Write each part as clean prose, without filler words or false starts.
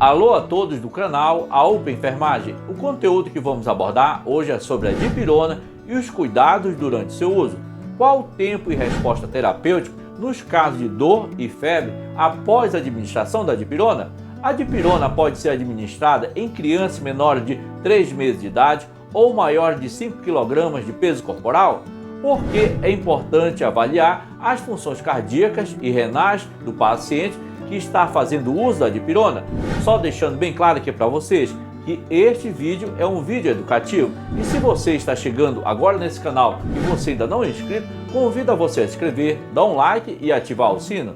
Alô a todos do canal AUPA Enfermagem. O conteúdo que vamos abordar hoje é sobre a dipirona e os cuidados durante seu uso. Qual o tempo e resposta terapêutica nos casos de dor e febre após a administração da dipirona? A dipirona pode ser administrada em crianças menores de 3 meses de idade ou maiores de 5 kg de peso corporal? Porque é importante avaliar as funções cardíacas e renais do paciente que está fazendo uso da dipirona. Só deixando bem claro aqui para vocês que este vídeo é um vídeo educativo e se você está chegando agora nesse canal e você ainda não é inscrito, convido você a se inscrever, dar um like e ativar o sino.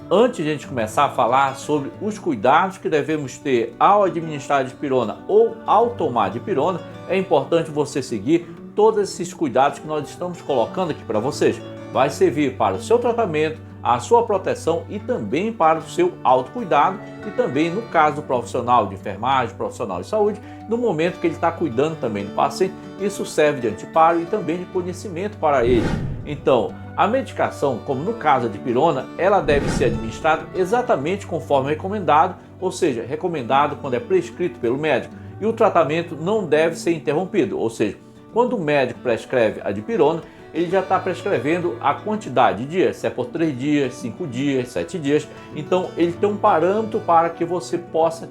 Antes de a gente começar a falar sobre os cuidados que devemos ter ao administrar a dipirona ou ao tomar a dipirona, é importante você seguir todos esses cuidados que nós estamos colocando aqui para vocês. Vai servir para o seu tratamento, a sua proteção e também para o seu autocuidado e também no caso do profissional de enfermagem, profissional de saúde, no momento que ele está cuidando também do paciente, isso serve de anteparo e também de conhecimento para ele. Então, a medicação, como no caso da dipirona, ela deve ser administrada exatamente conforme recomendado, ou seja, recomendado quando é prescrito pelo médico, e o tratamento não deve ser interrompido, ou seja, quando o médico prescreve a dipirona, ele já está prescrevendo a quantidade de dias, se é por 3 dias, 5 dias, 7 dias. Então ele tem um parâmetro para que você possa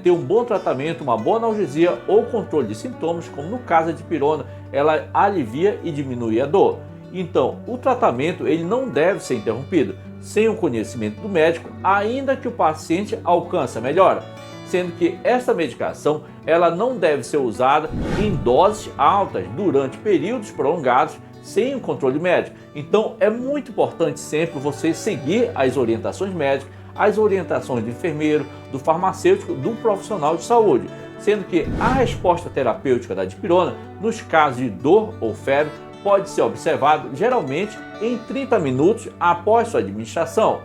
ter um bom tratamento, uma boa analgesia ou controle de sintomas, como no caso da dipirona, ela alivia e diminui a dor. Então o tratamento ele não deve ser interrompido sem o conhecimento do médico, ainda que o paciente alcance a melhora. Sendo que esta medicação ela não deve ser usada em doses altas durante períodos prolongados sem o controle médico. Então é muito importante sempre você seguir as orientações médicas, as orientações do enfermeiro, do farmacêutico, do profissional de saúde. Sendo que a resposta terapêutica da dipirona, nos casos de dor ou febre, pode ser observado geralmente em 30 minutos após sua administração.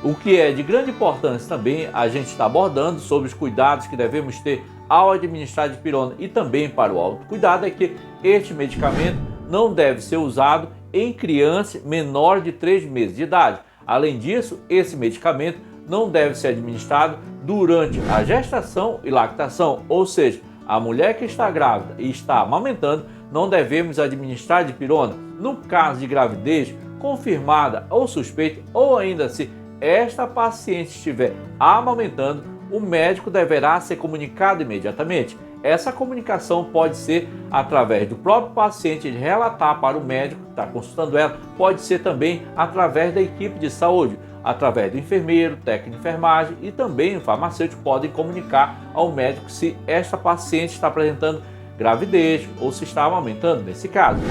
O que é de grande importância também a gente está abordando sobre os cuidados que devemos ter ao administrar a dipirona e também para o autocuidado é que este medicamento não deve ser usado em crianças menores de 3 meses de idade. Além disso, esse medicamento não deve ser administrado durante a gestação e lactação, ou seja, a mulher que está grávida e está amamentando não devemos administrar a dipirona. No caso de gravidez confirmada ou suspeita ou ainda se esta paciente estiver amamentando, o médico deverá ser comunicado imediatamente. Essa comunicação pode ser através do próprio paciente relatar para o médico que está consultando ela, pode ser também através da equipe de saúde, através do enfermeiro, técnico de enfermagem e também o farmacêutico podem comunicar ao médico se esta paciente está apresentando gravidez ou se está amamentando nesse caso.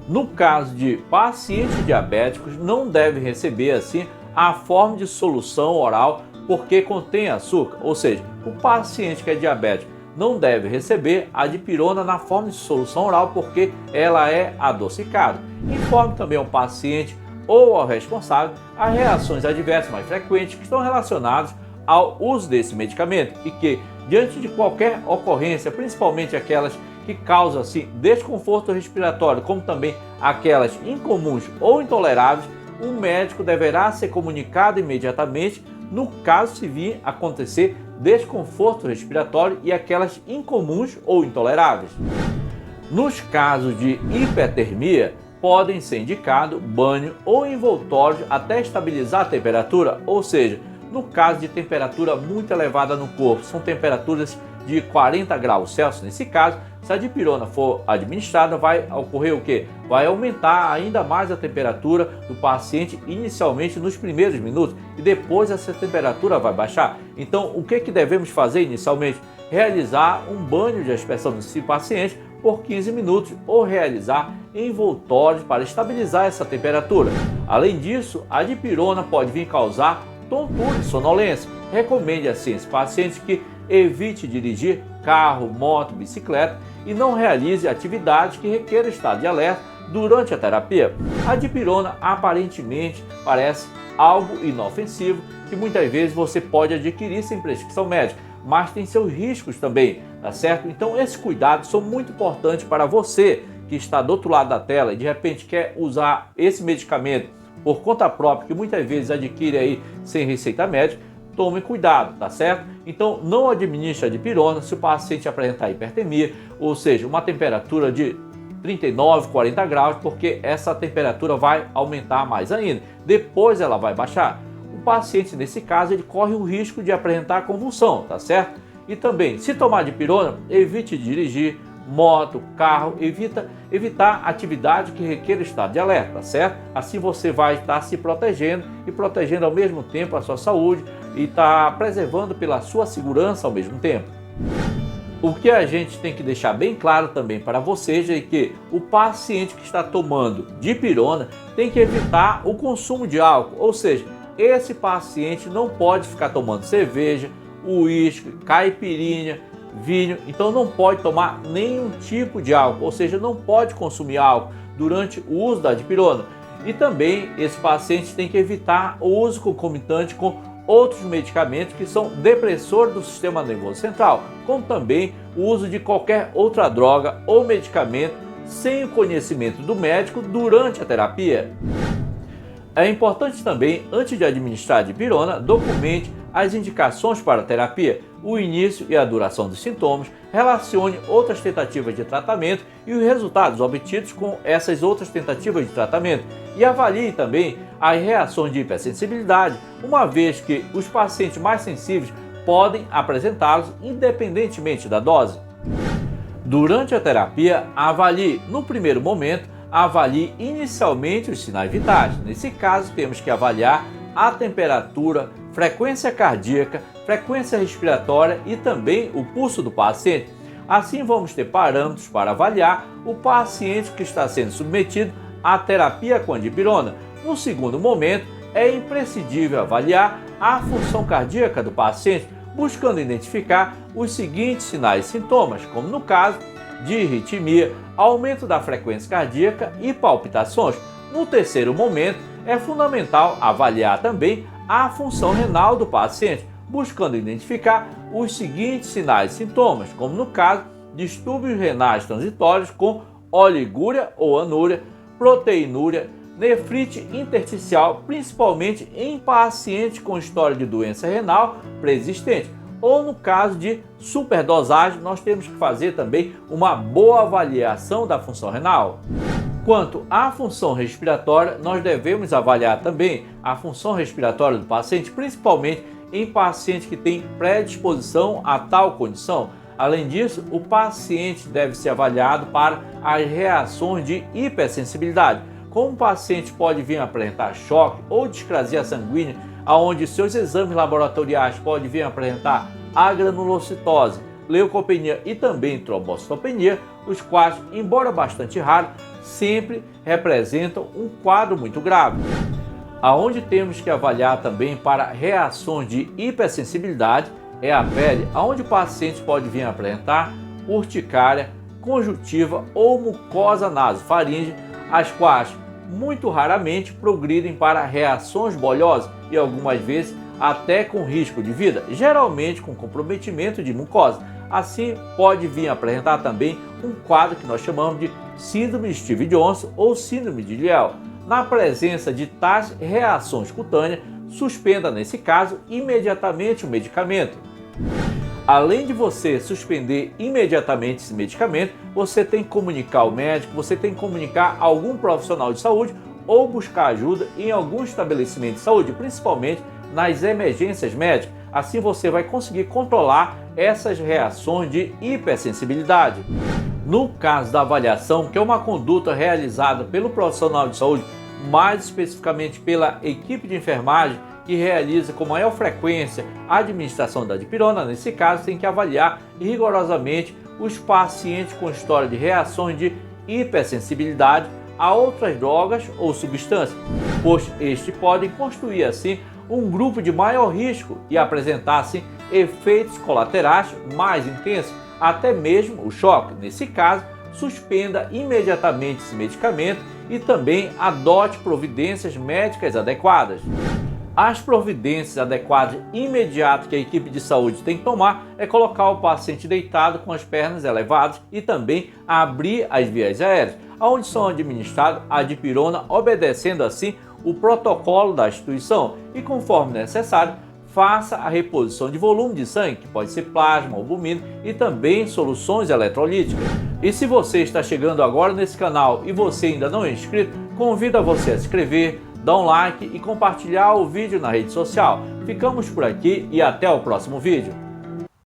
No caso de pacientes diabéticos, não deve receber assim a forma de solução oral porque contém açúcar, ou seja, o paciente que é diabético não deve receber a dipirona na forma de solução oral porque ela é adocicada. Informe também ao paciente ou ao responsável as reações adversas mais frequentes que estão relacionadas ao uso desse medicamento e que, diante de qualquer ocorrência, principalmente aquelas que causam assim, desconforto respiratório, como também aquelas incomuns ou intoleráveis, o médico deverá ser comunicado imediatamente no caso se vir acontecer desconforto respiratório e aquelas incomuns ou intoleráveis. Nos casos de hipertermia, podem ser indicados banho ou envoltório até estabilizar a temperatura, ou seja, no caso de temperatura muito elevada no corpo, são temperaturas de 40 graus Celsius, nesse caso, se a dipirona for administrada, vai ocorrer o quê? Vai aumentar ainda mais a temperatura do paciente inicialmente nos primeiros minutos e depois essa temperatura vai baixar. Então, o que devemos fazer inicialmente? Realizar um banho de aspersão nesse paciente por 15 minutos ou realizar envoltórios para estabilizar essa temperatura. Além disso, a dipirona pode vir causar tontura e sonolência. Recomende assim esse paciente que evite dirigir carro, moto, bicicleta e não realize atividades que requeram estado de alerta durante a terapia. A dipirona aparentemente parece algo inofensivo que muitas vezes você pode adquirir sem prescrição médica, mas tem seus riscos também, tá certo? Então esses cuidados são muito importantes para você que está do outro lado da tela e de repente quer usar esse medicamento por conta própria, que muitas vezes adquire aí sem receita médica. tome cuidado, tá certo? Então não administre a dipirona se o paciente apresentar hipertermia, ou seja, uma temperatura de 39, 40 graus, porque essa temperatura vai aumentar mais ainda. Depois ela vai baixar. O paciente, nesse caso, ele corre o risco de apresentar convulsão, tá certo? E também, se tomar dipirona, evite dirigir moto, carro, evitar atividade que requer estado de alerta, tá certo? Assim você vai estar se protegendo e protegendo ao mesmo tempo a sua saúde e está preservando pela sua segurança ao mesmo tempo. O que a gente tem que deixar bem claro também para vocês é que o paciente que está tomando dipirona tem que evitar o consumo de álcool, ou seja, esse paciente não pode ficar tomando cerveja, uísque, caipirinha, vinho, então não pode tomar nenhum tipo de álcool, ou seja, não pode consumir álcool durante o uso da dipirona. E também esse paciente tem que evitar o uso concomitante com outros medicamentos que são depressores do sistema nervoso central, como também o uso de qualquer outra droga ou medicamento sem o conhecimento do médico durante a terapia. É importante também, antes de administrar a dipirona, documente as indicações para a terapia, o início e a duração dos sintomas, relacione outras tentativas de tratamento e os resultados obtidos com essas outras tentativas de tratamento e avalie também as reações de hipersensibilidade, uma vez que os pacientes mais sensíveis podem apresentá-los independentemente da dose. Durante a terapia, avalie, no primeiro momento, avalie inicialmente os sinais vitais. Nesse caso, temos que avaliar a temperatura, frequência cardíaca, frequência respiratória e também o pulso do paciente. Assim, vamos ter parâmetros para avaliar o paciente que está sendo submetido à terapia com a dipirona. No segundo momento, é imprescindível avaliar a função cardíaca do paciente, buscando identificar os seguintes sinais e sintomas, como no caso de arritmia, aumento da frequência cardíaca e palpitações. No terceiro momento, é fundamental avaliar também a função renal do paciente, buscando identificar os seguintes sinais e sintomas, como no caso de distúrbios renais transitórios com oligúria ou anúria, proteinúria, nefrite intersticial, principalmente em pacientes com história de doença renal preexistente. Ou no caso de superdosagem, nós temos que fazer também uma boa avaliação da função renal. Quanto à função respiratória, nós devemos avaliar também a função respiratória do paciente, principalmente em pacientes que têm predisposição a tal condição. Além disso, o paciente deve ser avaliado para as reações de hipersensibilidade. Como o paciente pode vir a apresentar choque ou discrasia sanguínea, onde seus exames laboratoriais podem vir a apresentar agranulocitose, leucopenia e também trombocitopenia, os quais, embora bastante raros, sempre representam um quadro muito grave. Aonde temos que avaliar também para reações de hipersensibilidade é a pele, onde o paciente pode vir a apresentar urticária, conjuntiva ou mucosa nasofaríngea, as quais muito raramente progridem para reações bolhosas e algumas vezes até com risco de vida, geralmente com comprometimento de mucosa. Assim, pode vir a apresentar também um quadro que nós chamamos de síndrome de Stevens-Johnson ou síndrome de Lyell. Na presença de tais reações cutâneas, suspenda nesse caso imediatamente o medicamento. Além de você suspender imediatamente esse medicamento, você tem que comunicar ao médico, você tem que comunicar a algum profissional de saúde ou buscar ajuda em algum estabelecimento de saúde, principalmente nas emergências médicas. Assim você vai conseguir controlar essas reações de hipersensibilidade. No caso da avaliação, que é uma conduta realizada pelo profissional de saúde, mais especificamente pela equipe de enfermagem, que realiza com maior frequência a administração da dipirona, nesse caso tem que avaliar rigorosamente os pacientes com história de reações de hipersensibilidade a outras drogas ou substâncias, pois estes podem constituir assim um grupo de maior risco e apresentar assim efeitos colaterais mais intensos, até mesmo o choque. Nesse caso, suspenda imediatamente esse medicamento e também adote providências médicas adequadas. As providências adequadas imediatas que a equipe de saúde tem que tomar é colocar o paciente deitado com as pernas elevadas e também abrir as vias aéreas, onde são administradas a dipirona, obedecendo assim o protocolo da instituição e, conforme necessário, faça a reposição de volume de sangue, que pode ser plasma, albumina e também soluções eletrolíticas. E se você está chegando agora nesse canal e você ainda não é inscrito, convido você a se inscrever, dar um like e compartilhar o vídeo na rede social. Ficamos por aqui e até o próximo vídeo.